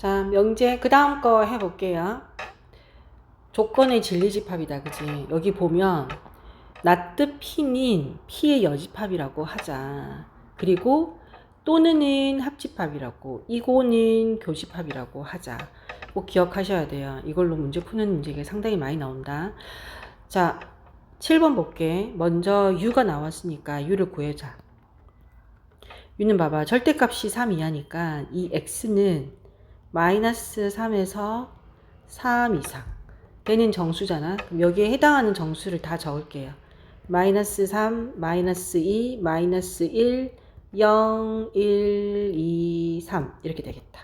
자, 명제 그 다음 거 해볼게요. 조건의 진리집합이다, 그지? 여기 보면 나뜨 P는 P의 여집합이라고 하자. 그리고 또는은 합집합이라고, 이고는 교집합이라고 하자. 꼭 기억하셔야 돼요. 이걸로 문제 푸는 문제가 상당히 많이 나온다. 자, 7번 볼게. 먼저 U가 나왔으니까 U를 구해자. U는 봐봐. 절대값이 3 이하니까 이 X는 마이너스 3에서 3 이상 되는 정수잖아. 그럼 여기에 해당하는 정수를 다 적을게요. 마이너스 3, 마이너스 2, 마이너스 1, 0, 1, 2, 3 이렇게 되겠다.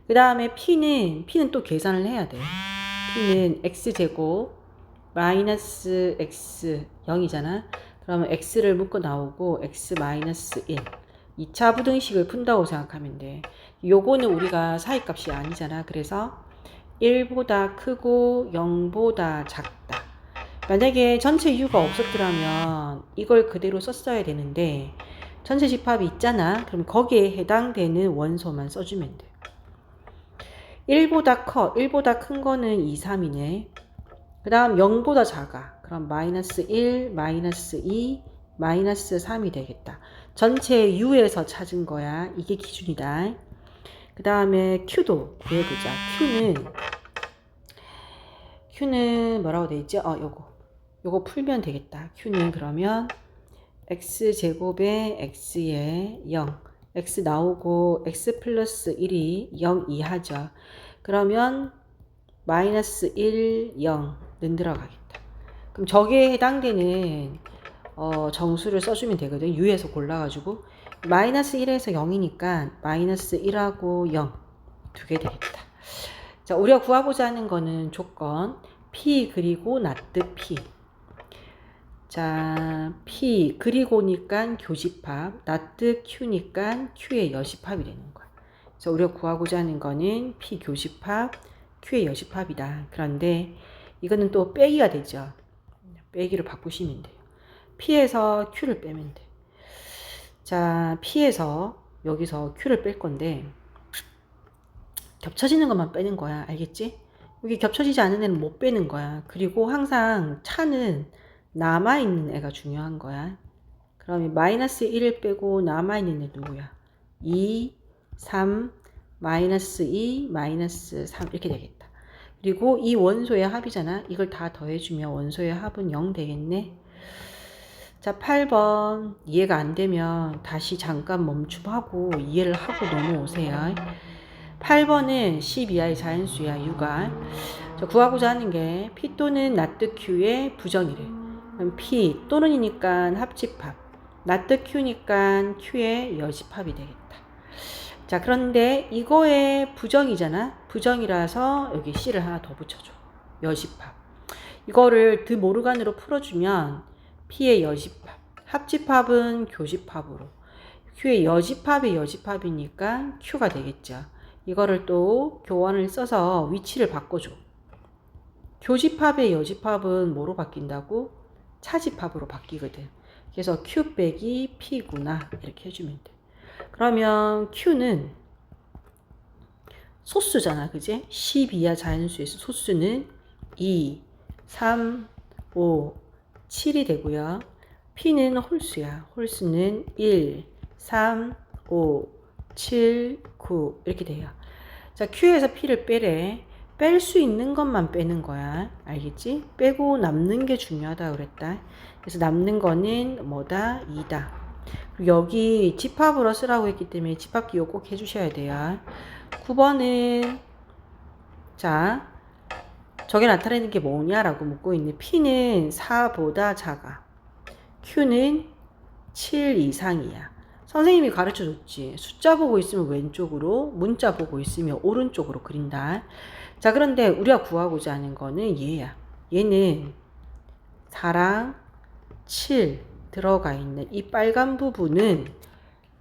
그 다음에 P는 또 계산을 해야 돼. P는 X제곱 마이너스 X 0이잖아. 그러면 X를 묶어 나오고 X 마이너스 1 2차 부등식을 푼다고 생각하면 돼. 요거는 우리가 사이값이 아니잖아. 그래서 1보다 크고 0보다 작다. 만약에 전체 U가 없었더라면 이걸 그대로 썼어야 되는데 전체 집합이 있잖아. 그럼 거기에 해당되는 원소만 써주면 돼. 1보다 큰 거는 2, 3이네. 그 다음 0보다 작아. 그럼 마이너스 1, 마이너스 2, 마이너스 3이 되겠다. 전체 U에서 찾은 거야. 이게 기준이다. 그 다음에 Q도 구해보자. Q는 뭐라고 돼 있죠? 요거 풀면 되겠다. Q는 그러면 X제곱에 X에 0. X 나오고 X 플러스 1이 0 이하죠. 그러면 마이너스 1, 0는 들어가겠다. 그럼 저기에 해당되는 정수를 써주면 되거든. U에서 골라가지고 마이너스 1에서 0이니까 마이너스 1하고 0 두 개 되겠다. 자, 우리가 구하고자 하는 거는 조건 P 그리고 나뜨 P. 자, P 그리고니까 교집합, 나뜨 Q니까 Q의 여집합이 되는 거야. 그래서 우리가 구하고자 하는 거는 P 교집합, Q의 여집합이다. 그런데 이거는 또 빼기가 되죠. 빼기로 바꾸시면 돼요. P에서 Q를 빼면 돼. 자, P에서 여기서 Q를 뺄 건데 겹쳐지는 것만 빼는 거야. 알겠지? 여기 겹쳐지지 않은 애는 못 빼는 거야. 그리고 항상 차는 남아있는 애가 중요한 거야. 그러면 마이너스 1을 빼고 남아있는 애 누구야? 2, 3, 마이너스 2, 마이너스 3 이렇게 되겠다. 그리고 이 원소의 합이잖아. 이걸 다 더해주면 원소의 합은 0 되겠네. 자, 8번 이해가 안 되면 다시 잠깐 멈춤하고 이해를 하고 넘어오세요. 8번은 10 이하의 자연수야. U가 구하고자 하는 게 P 또는 나뜨 Q의 부정이래. 그럼 P 또는이니까 합집합, 나뜨 Q니까 Q의 여집합이 되겠다. 자, 그런데 이거의 부정이잖아. 부정이라서 여기 C를 하나 더 붙여줘. 여집합. 이거를 드모르간으로 풀어주면 P의 여집합, 합집합은 교집합으로, Q의 여집합의 여집합이니까 Q가 되겠죠. 이거를 또 교환을 써서 위치를 바꿔줘. 교집합의 여집합은 뭐로 바뀐다고? 차집합으로 바뀌거든. 그래서 Q 빼기 P구나 이렇게 해주면 돼. 그러면 Q는 소수잖아, 그지? 10 이하 자연수에서 소수는 2, 3, 5, 7이 되고요. P는 홀수야. 홀수는 1, 3, 5, 7, 9 이렇게 돼요. 자, Q에서 P를 빼래. 뺄 수 있는 것만 빼는 거야. 알겠지? 빼고 남는 게 중요하다 그랬다. 그래서 남는 거는 뭐다? 2다. 그리고 여기 집합으로 쓰라고 했기 때문에 집합 기호 꼭 해주셔야 돼요. 9번은 자, 저게 나타내는 게 뭐냐라고 묻고 있는 P는 4보다 작아. Q는 7 이상이야. 선생님이 가르쳐 줬지. 숫자 보고 있으면 왼쪽으로, 문자 보고 있으면 오른쪽으로 그린다. 자, 그런데 우리가 구하고자 하는 거는 얘야. 얘는 4랑 7 들어가 있는 이 빨간 부분은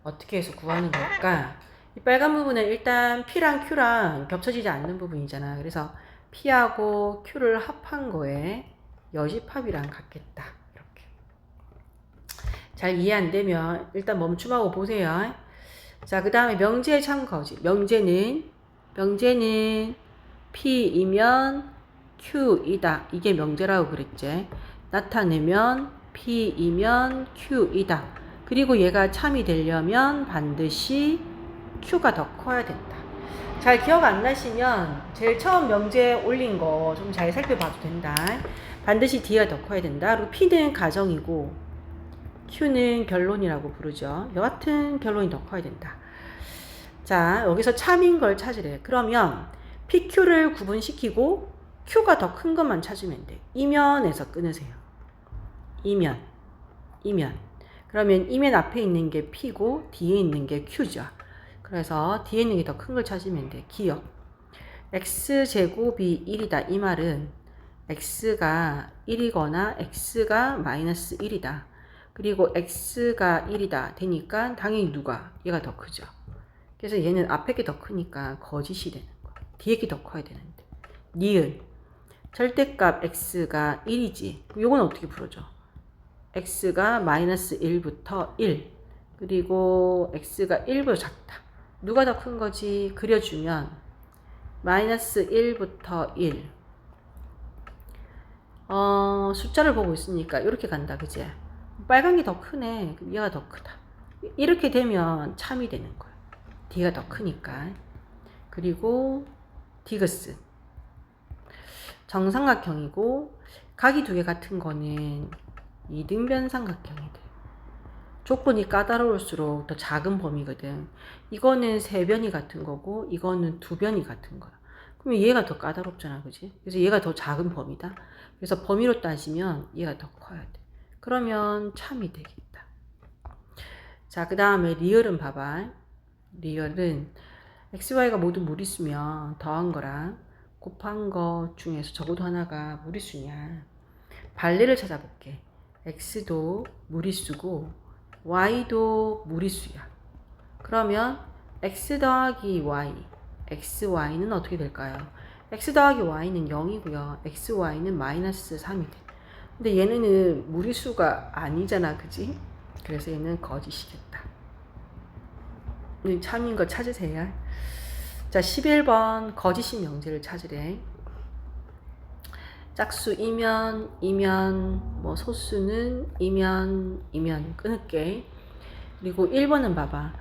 어떻게 해서 구하는 걸까? 이 빨간 부분은 일단 P랑 Q랑 겹쳐지지 않는 부분이잖아. 그래서 P하고 Q를 합한 거에 여집합이랑 같겠다. 이렇게. 잘 이해 안 되면 일단 멈춤하고 보세요. 자, 그 다음에 명제의 참거지. 명제는 명제는 P이면 Q이다. 이게 명제라고 그랬지. 나타내면 P이면 Q이다. 그리고 얘가 참이 되려면 반드시 Q가 더 커야 된다. 잘 기억 안 나시면 제일 처음 명제 올린 거 좀 잘 살펴봐도 된다. 반드시 D가 더 커야 된다. 그리고 P는 가정이고 Q는 결론이라고 부르죠. 여하튼 결론이 더 커야 된다. 자, 여기서 참인 걸 찾으래. 그러면 PQ를 구분시키고 Q가 더 큰 것만 찾으면 돼. 이면에서 끊으세요. 이면. 그러면 이면 앞에 있는 게 P고 뒤에 있는 게 Q죠. 그래서 뒤에 있는 게 더 큰 걸 찾으면 돼. 기억. X제곱이 1이다. 이 말은 X가 1이거나 X가 마이너스 1이다. 그리고 X가 1이다. 되니까 당연히 누가? 얘가 더 크죠. 그래서 얘는 앞에 게 더 크니까 거짓이 되는 거야. 뒤에 게 더 커야 되는데. 니은. 절대값 X가 1이지. 요건 어떻게 풀어줘? X가 마이너스 1부터 1. 그리고 X가 1보다 작다. 누가 더 큰 거지? 그려주면 마이너스 1부터 1. 숫자를 보고 있으니까 이렇게 간다. 그지? 빨간 게 더 크네. 그럼 얘가 더 크다. 이렇게 되면 참이 되는 거야. D가 더 크니까. 그리고 디귿은 정삼각형이고 각이 두 개 같은 거는 이등변 삼각형이 돼. 조건이 까다로울수록 더 작은 범위거든. 이거는 세 변이 같은 거고 이거는 두 변이 같은 거야. 그러면 얘가 더 까다롭잖아. 그지? 그래서 얘가 더 작은 범위다. 그래서 범위로 따지면 얘가 더 커야 돼. 그러면 참이 되겠다. 자, 그 다음에 리얼은 봐봐. 리얼은 XY가 모두 무리수면 더한 거랑 곱한 거 중에서 적어도 하나가 무리수냐. 반례를 찾아볼게. X도 무리수고 Y도 무리수야. 그러면 X 더하기 Y, XY는 어떻게 될까요? X 더하기 Y는 0이고요. XY는 마이너스 3이 돼. 근데 얘는 무리수가 아니잖아. 그지? 그래서 얘는 거짓이겠다. 참인 거 찾으세요. 자, 11번 거짓인 명제를 찾으래. 짝수 이면, 뭐 소수는 이면 끊을게. 그리고 1번은 봐봐.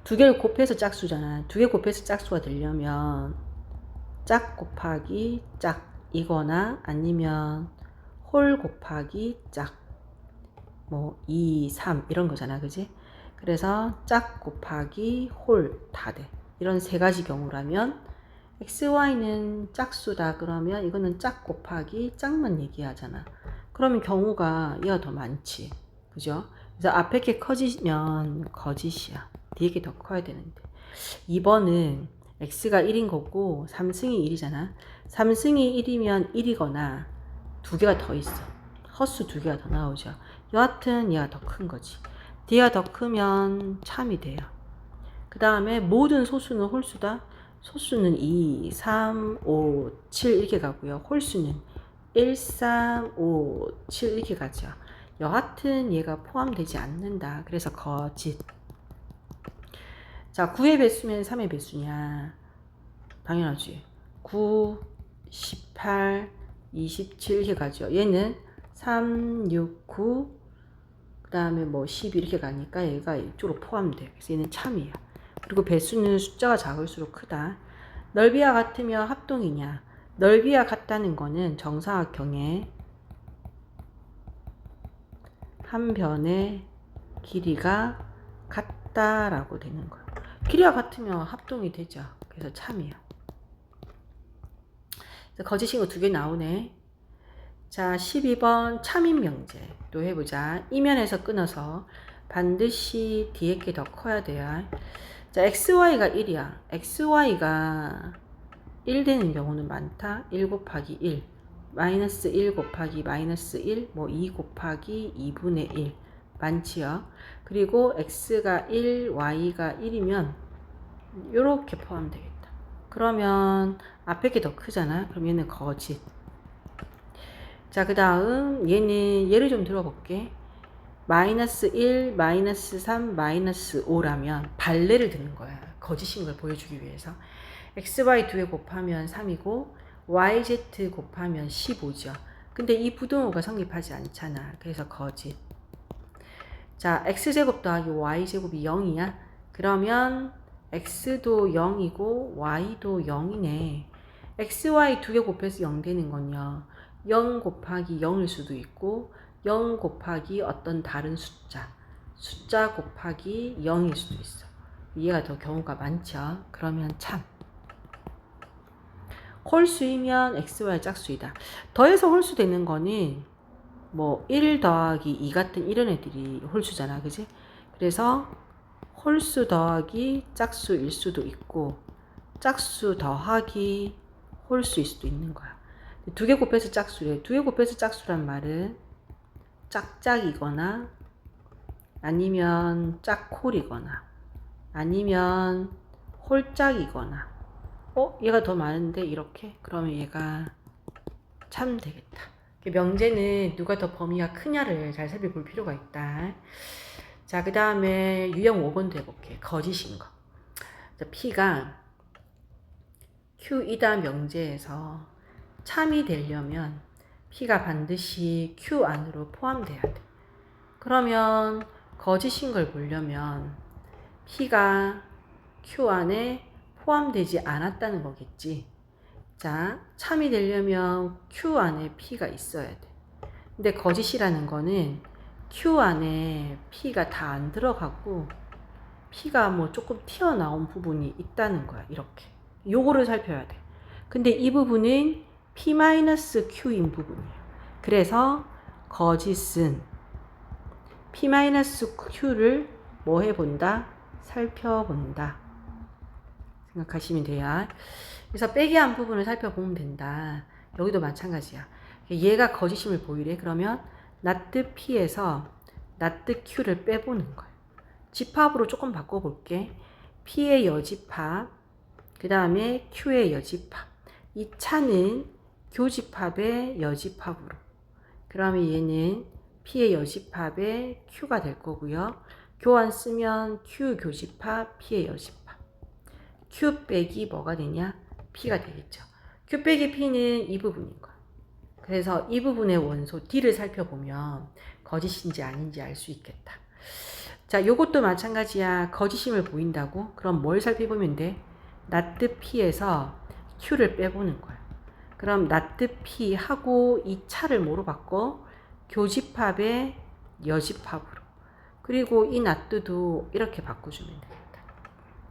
두 개를 곱해서 짝수잖아. 두 개 곱해서 짝수가 되려면 짝 곱하기 짝이거나 아니면 홀 곱하기 짝, 뭐 2, 3 이런 거잖아. 그지? 그래서 짝 곱하기 홀 다 돼. 이런 세 가지 경우라면 XY는 짝수다. 그러면 이거는 짝 곱하기 짝만 얘기하잖아. 그러면 경우가 얘가 더 많지. 그죠? 그래서 앞에 게 커지면 거짓이야. 뒤에 게 더 커야 되는데. 2번은 X가 1인 거고 3승이 1이잖아. 3승이 1이면 1이거나 두 개가 더 있어. 헛수 두 개가 더 나오죠. 여하튼 얘가 더 큰 거지. D가 더 크면 참이 돼요. 그 다음에 모든 소수는 홀수다. 소수는 2, 3, 5, 7 이렇게 가고요. 홀수는 1, 3, 5, 7 이렇게 가죠. 여하튼 얘가 포함되지 않는다. 그래서 거짓. 자, 9의 배수면 3의 배수냐? 당연하지. 9, 18, 27 이렇게 가죠. 얘는 3, 6, 9, 그 다음에 뭐 12 이렇게 가니까 얘가 이쪽으로 포함돼. 그래서 얘는 참이야. 그리고 배수는 숫자가 작을수록 크다. 넓이와 같으면 합동이냐? 넓이와 같다는 거는 정사각형의 한 변의 길이가 같다라고 되는 거야. 길이가 같으면 합동이 되죠. 그래서 참이야. 거짓인 거 두 개 나오네. 자, 12번 참인 명제 또 해보자. 이면에서 끊어서 반드시 뒤에 게 더 커야 돼요. 자, XY가 1이야. XY가 1 되는 경우는 많다. 1 곱하기 1, 마이너스 1 곱하기 마이너스 1, 뭐 2 곱하기 2분의 1 많지요. 그리고 X가 1, Y가 1이면 이렇게 포함되겠다. 그러면 앞에 게 더 크잖아. 그럼 얘는 거짓. 자, 그 다음 얘는 예를 좀 들어볼게. 마이너스 1, 마이너스 3, 마이너스 5라면 발레를 드는 거야. 거짓인 걸 보여주기 위해서. xy 두 개 곱하면 3이고 yz 곱하면 15죠. 근데 이 부등호가 성립하지 않잖아. 그래서 거짓. 자, x제곱 더하기 y제곱이 0이야. 그러면 x도 0이고 y도 0이네. xy 두 개 곱해서 0 되는 건요. 0 곱하기 0일 수도 있고 0 곱하기 어떤 다른 숫자 곱하기 0일 수도 있어. 이해가 더 경우가 많죠. 그러면 참. 홀수이면 xy 짝수이다. 더해서 홀수 되는 거는 뭐 1 더하기 2 같은 이런 애들이 홀수잖아. 그지? 그래서 홀수 더하기 짝수일 수도 있고 짝수 더하기 홀수일 수도 있는 거야. 두 개 곱해서 짝수래. 두 개 곱해서 짝수란 말은 짝짝이거나 아니면 짝홀이거나 아니면 홀짝이거나 얘가 더 많은데 이렇게? 그러면 얘가 참 되겠다. 명제는 누가 더 범위가 크냐를 잘 살펴볼 필요가 있다. 자, 그 다음에 유형 5번도 해볼게. 거짓인 거. 자, P가 Q이다 명제에서 참이 되려면 P가 반드시 Q 안으로 포함돼야 돼. 그러면 거짓인 걸 보려면 P가 Q 안에 포함되지 않았다는 거겠지. 자, 참이 되려면 Q 안에 P가 있어야 돼. 근데 거짓이라는 거는 Q 안에 P가 다 안 들어가고 P가 뭐 조금 튀어나온 부분이 있다는 거야. 이렇게. 요거를 살펴야 돼. 근데 이 부분은 P-Q인 부분이에요. 그래서 거짓은 P-Q를 뭐 해본다? 살펴본다. 생각하시면 돼요. 그래서 빼기한 부분을 살펴보면 된다. 여기도 마찬가지야. 얘가 거짓임을 보이래. 그러면 나트 P에서 나트 Q를 빼보는 거야. 집합으로 조금 바꿔볼게. P의 여집합, 그 다음에 Q의 여집합. 이 차는 교집합의 여집합으로. 그러면 얘는 P의 여집합의 Q가 될 거고요. 교환 쓰면 Q 교집합, P의 여집합. Q 빼기 뭐가 되냐? P가 되겠죠. Q 빼기 P는 이 부분인 거야. 그래서 이 부분의 원소 D를 살펴보면 거짓인지 아닌지 알 수 있겠다. 자, 요것도 마찬가지야. 거짓임을 보인다고? 그럼 뭘 살펴보면 돼? 나트 P에서 Q를 빼보는 거야. 그럼 나트 P 하고 이 차를 뭐로 바꿔? 교집합의 여집합으로. 그리고 이 나트도 이렇게 바꿔주면 되겠다.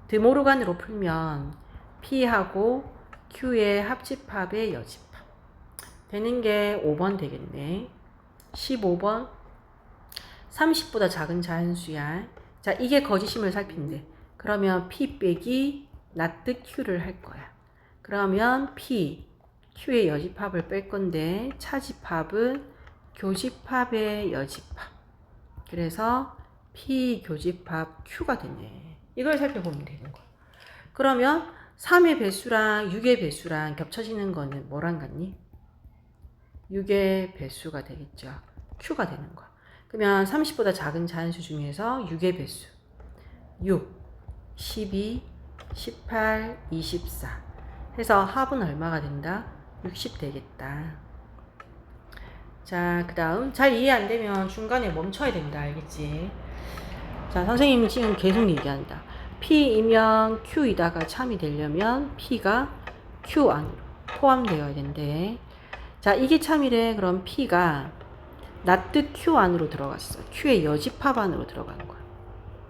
드모르간으로 풀면 P하고 Q의 합집합의 여집합. 되는 게 5번 되겠네. 15번. 30보다 작은 자연수야. 자, 이게 거짓임을 살핀대. 그러면 P 빼기 나트 Q를 할 거야. 그러면 P, Q의 여집합을 뺄 건데 차집합은 교집합의 여집합. 그래서 P 교집합 Q가 되네. 이걸 살펴보면 되는 거야. 그러면 3의 배수랑 6의 배수랑 겹쳐지는 거는 뭐랑 같니? 6의 배수가 되겠죠. Q가 되는 거야. 그러면 30보다 작은 자연수 중에서 6의 배수 6, 12, 18, 24 해서 합은 얼마가 된다? 60 되겠다. 자, 그 다음 잘 이해 안 되면 중간에 멈춰야 된다. 알겠지? 자, 선생님이 지금 계속 얘기한다. P이면 Q이다가 참이 되려면 P가 Q 안으로 포함되어야 된대. 자, 이게 참이래. 그럼 P가 나트 Q 안으로 들어갔어. Q의 여집합 안으로 들어간 거야.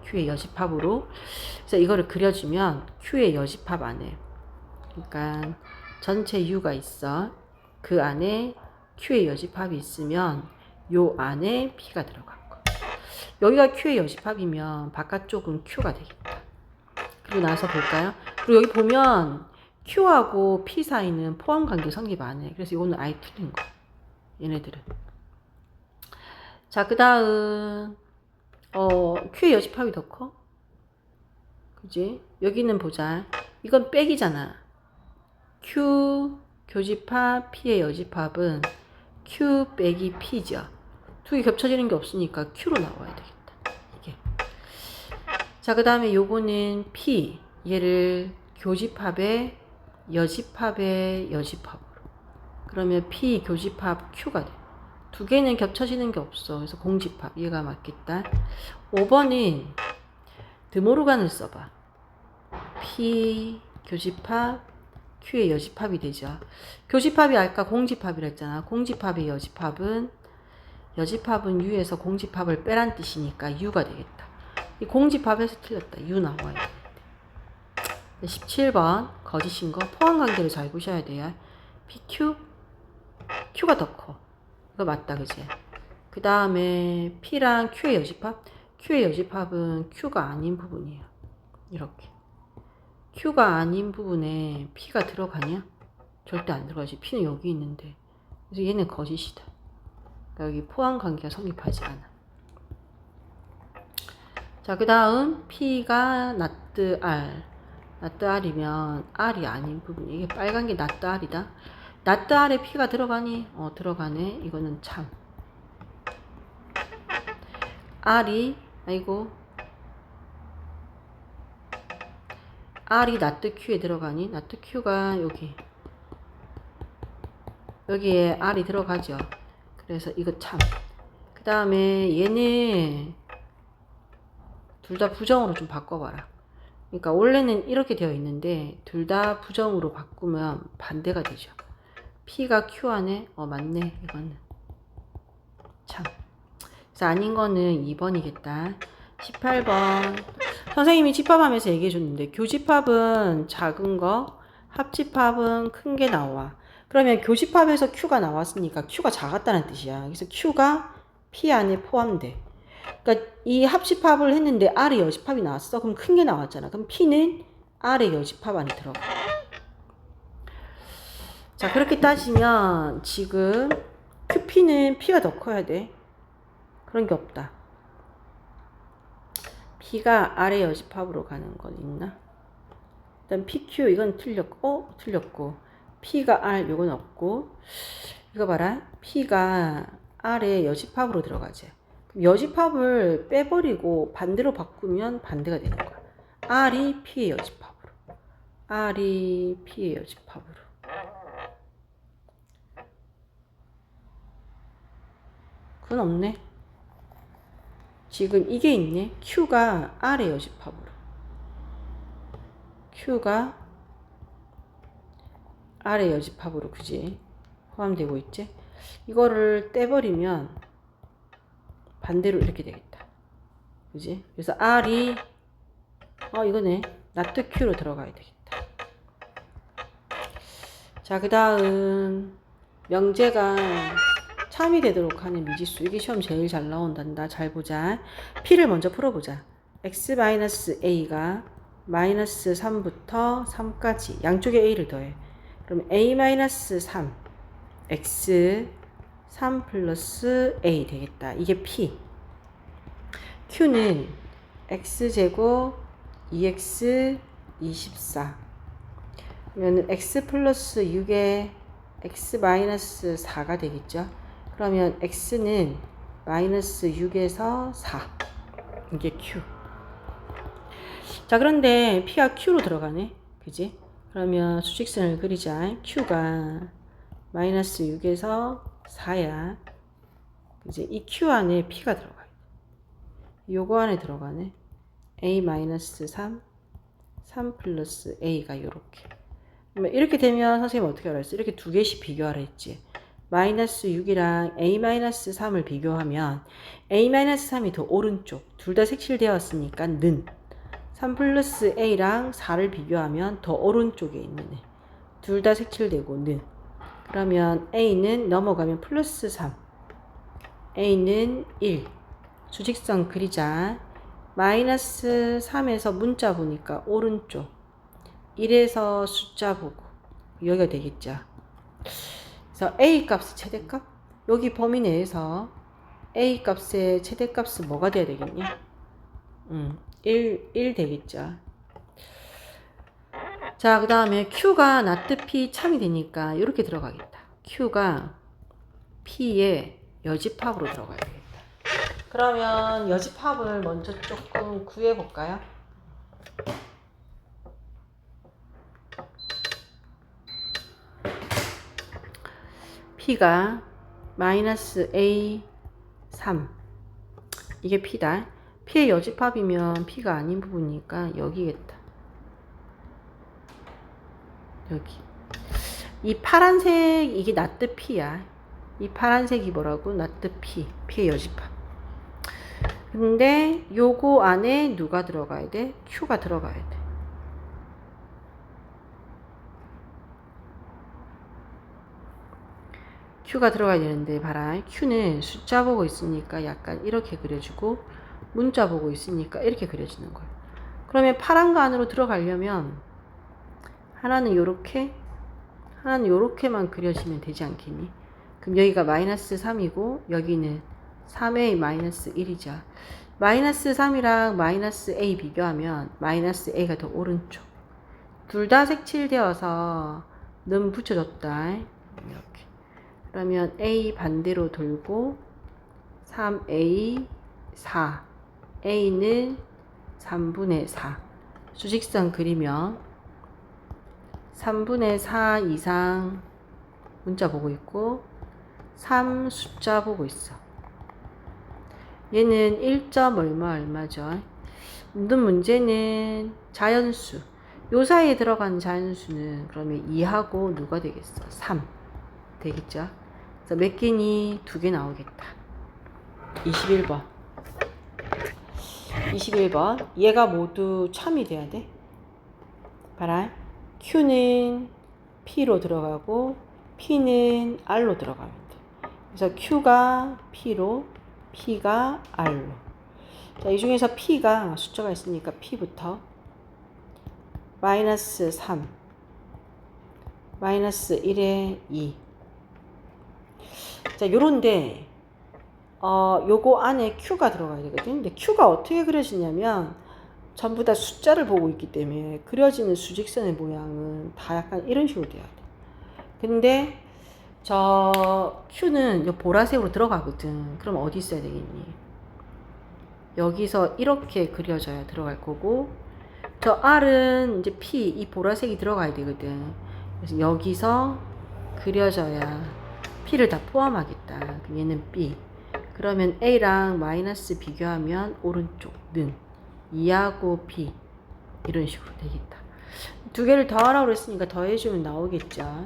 Q의 여집합으로. 그래서 이거를 그려주면 Q의 여집합 안에. 그러니까 전체 U가 있어. 그 안에 Q의 여집합이 있으면 요 안에 P가 들어간 거. 여기가 Q의 여집합이면 바깥쪽은 Q가 되겠다. 그리고 나서 볼까요? 그리고 여기 보면 Q하고 P 사이는 포함관계 성립 안 해. 그래서 이거는 아예 틀린 거. 얘네들은. 자, 그 다음 Q의 여집합이 더 커? 그지? 여기는 보자. 이건 빼기잖아. Q 교집합 P의 여집합은 Q 빼기 P죠. 두 개 겹쳐지는 게 없으니까 Q로 나와야 되겠다. 이게. 자, 그 다음에 요거는 P. 얘를 교집합에 여집합에 여집합으로. 그러면 P 교집합 Q가 돼. 두 개는 겹쳐지는 게 없어. 그래서 공집합. 얘가 맞겠다. 5번은 드모르간을 써봐. P 교집합 Q의 여집합이 되죠. 교집합이 아까 공집합이라 했잖아. 공집합의 여집합은 U에서 공집합을 빼란 뜻이니까 U가 되겠다. 이 공집합에서 틀렸다. U 나와야 돼. 17번 거짓인 거 포함관계를 잘 보셔야 돼요. PQ Q가 더 커. 이거 맞다 그지? 그 다음에 P랑 Q의 여집합 Q의 여집합은 Q가 아닌 부분이에요. 이렇게 Q가 아닌 부분에 P가 들어가냐? 절대 안 들어가지. P는 여기 있는데. 그래서 얘는 거짓이다. 그러니까 여기 포함관계가 성립하지 않아. 자, 그 다음 P가 나트 R. 나트 R이면 R이 아닌 부분. 이게 빨간 게 나트 R이다. 나트 R에 P가 들어가니? 들어가네. 이거는 참. R이 아이고 R이 나트 Q에 들어가니? 나트 Q가 여기에 R이 들어가죠. 그래서 이거 참. 그 다음에 얘는 둘 다 부정으로 좀 바꿔봐라. 그러니까 원래는 이렇게 되어 있는데 둘 다 부정으로 바꾸면 반대가 되죠. P가 Q 안에 맞네. 이거는 참. 그래서 아닌 거는 2번이겠다. 18번 선생님이 집합하면서 얘기해 줬는데 교집합은 작은 거, 합집합은 큰 게 나와. 그러면 교집합에서 Q가 나왔으니까 Q가 작았다는 뜻이야. 그래서 Q가 P 안에 포함돼. 그러니까 이 합집합을 했는데 R의 여집합이 나왔어. 그럼 큰 게 나왔잖아. 그럼 P는 R의 여집합 안에 들어가. 자, 그렇게 따지면 지금 QP는 P가 더 커야 돼. 그런 게 없다. P가 R의 여집합으로 가는 건 있나? 일단 PQ 이건 틀렸고 틀렸고 P가 R 이건 없고 이거 봐라. P가 R의 여집합으로 들어가지. 여집합을 빼버리고 반대로 바꾸면 반대가 되는 거야. R이 P의 여집합으로. R이 P의 여집합으로. 그건 없네. 지금 이게 있네. Q가 R의 여집합으로. Q가 R의 여집합으로 그지? 포함되고 있지? 이거를 떼버리면 반대로 이렇게 되겠다. 그지? 그래서 R이 이거네. 나트 Q로 들어가야 되겠다. 자, 그 다음 명제가 참이 되도록 하는 미지수. 이게 시험 제일 잘 나온단다. 잘 보자. P를 먼저 풀어보자. X-A가 마이너스 3부터 3까지 양쪽에 A를 더해. 그럼 A-3 X 3 플러스 A 되겠다. 이게 P. Q는 X제곱 2X 24 그러면 X 플러스 6에 X 마이너스 4가 되겠죠. 그러면 X는 마이너스 6에서 4. 이게 Q. 자, 그런데 P가 Q로 들어가네. 그지? 그러면 수직선을 그리자. Q가 마이너스 6에서 4야. 그지? 이 Q 안에 P가 들어가요. 요거 안에 들어가네. A 마이너스 3, 3 플러스 A가 요렇게. 이렇게 되면 선생님 어떻게 알았어? 이렇게 두 개씩 비교하라 했지. 마이너스 6이랑 A-3을 비교하면 A-3이 더 오른쪽. 둘 다 색칠되었으니까 는. 3 플러스 A랑 4를 비교하면 더 오른쪽에 있는 애. 둘 다 색칠되고 는. 그러면 A는 넘어가면 플러스 3. A는 1. 수직선 그리자. 마이너스 3에서 문자 보니까 오른쪽. 1에서 숫자 보고. 여기가 되겠죠. 그래서 A 값의 최대값? 여기 범위 내에서 A 값의 최대값은 뭐가 돼야 되겠냐? 1 되겠죠. 자, 그 다음에 Q가 나트 P 참이 되니까 이렇게 들어가겠다. Q가 P의 여집합으로 들어가야 되겠다. 그러면 여집합을 먼저 조금 구해볼까요? P가 마이너스 A 3 이게 P다. P의 여집합이면 P가 아닌 부분이니까 여기겠다. 여기. 이 파란색 이게 나트 P야. 이 파란색이 뭐라고? 나트 P. P의 여집합. 근데 요거 안에 누가 들어가야 돼? Q가 들어가야 돼. Q가 들어가야 되는데 봐라. Q는 숫자 보고 있으니까 약간 이렇게 그려주고 문자 보고 있으니까 이렇게 그려지는 거예요. 그러면 파란 거 안으로 들어가려면 하나는 요렇게 하나는 요렇게만 그려지면 되지 않겠니? 그럼 여기가 마이너스 3이고 여기는 3a 마이너스 1이죠. 마이너스 3이랑 마이너스 a 비교하면 마이너스 a가 더 오른쪽. 둘 다 색칠되어서 는 붙여줬다. 이렇게. 그러면 a 반대로 돌고 3a 4 a는 3분의 4 수직선 그리면 3분의 4 이상 문자 보고 있고 3 숫자 보고 있어. 얘는 1점 얼마죠? 모든 문제는 자연수. 요 사이에 들어간 자연수는 그러면 2하고 누가 되겠어? 3 되겠죠? 그래서 몇 개니? 2개 나오겠다. 21번. 21번. 얘가 모두 참이 돼야 돼. 봐라. Q는 P로 들어가고 P는 R로 들어가면 돼. 그래서 Q가 P로 P가 R로. 자, 이 중에서 P가 숫자가 있으니까 P부터 마이너스 3 마이너스 1에 2. 자, 요런데 요거 안에 Q가 들어가야 되거든. 근데 Q가 어떻게 그려지냐면 전부 다 숫자를 보고 있기 때문에 그려지는 수직선의 모양은 다 약간 이런 식으로 돼야 돼. 근데 저 Q는 요 보라색으로 들어가거든. 그럼 어디 있어야 되겠니? 여기서 이렇게 그려져야 들어갈 거고, 저 R은 이제 P, 이 보라색이 들어가야 되거든. 그래서 여기서 그려져야 P를 다 포함하겠다. 그럼 얘는 B. 그러면 A랑 마이너스 비교하면 오른쪽 는 2하고 B 이런 식으로 되겠다. 두 개를 더하라고 그랬으니까 더해주면 나오겠죠.